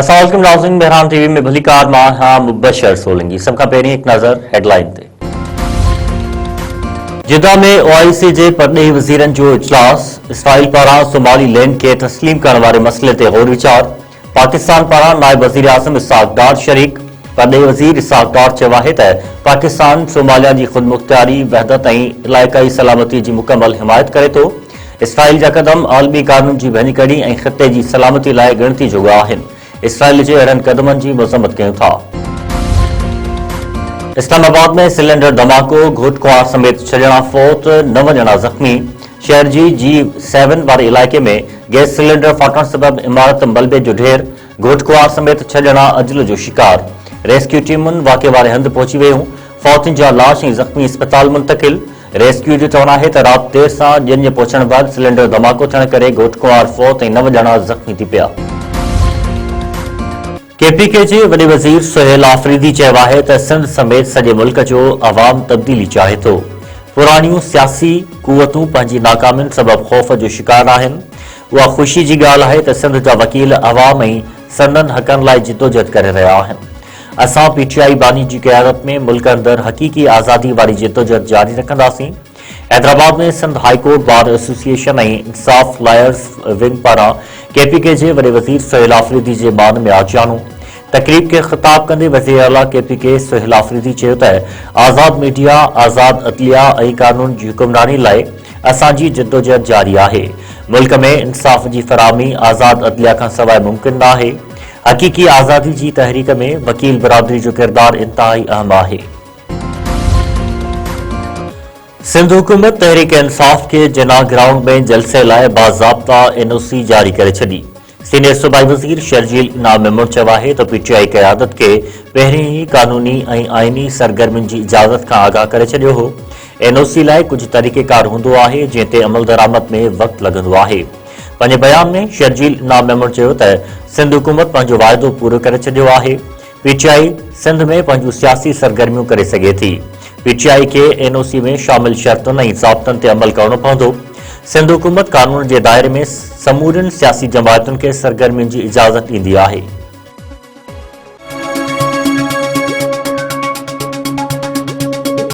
अस्सलाम नाज़रीन, बहरान टीवी में भली कार मां मुबशर सोलंगी। सबका पहिरीं एक नज़र हेडलाइन ते। जिद्दा में OIC जे परॾेही वज़ीरनि जो इजलास। इसराइल पारां सोमाली लैंड के तस्लीम करण वारे मसइले ते गौर वीचार। पाकिस्तान पारां नायब वज़ीर आज़म इसहाक डार शरीक। परॾेही वज़ीर इसहाक डार चयो आहे त पाकिस्तान सोमालिया जी ख़ुदमुख्तियारी, वहदत ऐं इलाइक़ाई सलामती जी मुकमल हिमायत करे थो। इसराइल जा क़दम आलमी कानून जी भञकड़ी ऐं ख़िते जी सलामती लाइ गिणती जोॻा आहिनि। इसराइल जे अहिड़नि कदमनि जी मज़म्मत कयूं था। इस्लामाबाद में सिलेंडर धमाको, घोट कुंवार समेत 6 ॼणा फौत, 9 ॼणा ज़ख़्मी। शहर जी G7 वारे इलाइक़े में गैस सिलेंडर फाटण सबबि इमारत मलबे जो ढेर, घोट कुंवार समेत 6 ॼणा अजल जो शिकार। रेस्क्यू टीमुनि वाक़े वारे हंधि पहुची वियूं। फौतनि जा लाश ऐं ज़ख़्मी अस्पताल मुंतक़िल। रेस्क्यू जो चवणु आहे त राति देर सां ॼञ पहुचण बैदि सिलेंडर धमाको थियण करे घोट कुंवार फौत ऐं 9 ॼणा ज़ख़्मी थी पिया। KPK जे वॾे वज़ीर सुहेल आफरीदी चयो आहे त सिंध समेत सॼे मुल्क जो अवाम तब्दीली चाहे थो। पुराणियूं सियासी कुवतूं पंहिंजी नाकामियुनि सबबि ख़ौफ़ जो शिकार आहिनि। उहा ख़ुशी जी ॻाल्हि आहे त सिंध जा वकील अवाम ऐं संदनि हक़नि लाइ जिदोजहद करे रहिया आहिनि। असां PTI बानी जी क़यादत में मुल्क अंदरि हक़ीक़ी आज़ादी वारी जिदोजहद जारी रखंदासीं। हैदराबाद में सिंध हाईकोर्ट बार एसोसिएशन ऐं इंसाफ लायर्स विंग पारां KPK जे वॾे वज़ीर सुहेल आफरीदी जे मान में आजियानो। तकरीब खे ख़िताब कंदे वज़ीर आला KPK सुहेल आफरीदी चयो त आज़ाद मीडिया, आज़ाद अदलिया ऐं कानून जी हुकुमरानी लाइ असांजी जिदोजहद जारी आहे। मुल्क में इंसाफ़ जी फराहमी आज़ाद अदलिया खां सवाइ मुमकिन न आहे। हक़ीक़ी आज़ादी जी तहरीक में वकील बिरादरी जो किरदारु इंतहाई अहम आहे। सिंध हुकूमत तहरीक इंसाफ़ के जिना ग्राउंड में जलसे लाइ बाज़ाब्ता NOC जारी करे छॾी। सीनियर सूबाई वज़ीर शर्जील इनाम मेमून चयो आहे त PTI क़यादत खे पहिरीं ई कानूनी ऐं आइनी सरगर्मियुनि जी इजाज़त खां आगाह करे छॾियो हो। NOC लाइ कुझु तरीक़ेकार हूंदो आहे जंहिं ते अमल दरामद में वक़्तु लॻंदो आहे। पंहिंजे बयान में शर्जील इनाम मेमून चयो त सिंध हुकूमत पंहिंजो वाइदो पूरो करे छॾियो आहे। PTI सिंध में पंहिंजूं सियासी सरगर्मियूं करे सघे थी। PTI खे NOC में शामिल शर्तुनि ऐं ज़ाब्तनि ते अमल करणो पवंदो। सिंध हुकूमत कानून जे दायरे में समूरनि सियासी जमायतुनि खे सरगर्मियुनि जी इजाज़त ॾींदी आहे।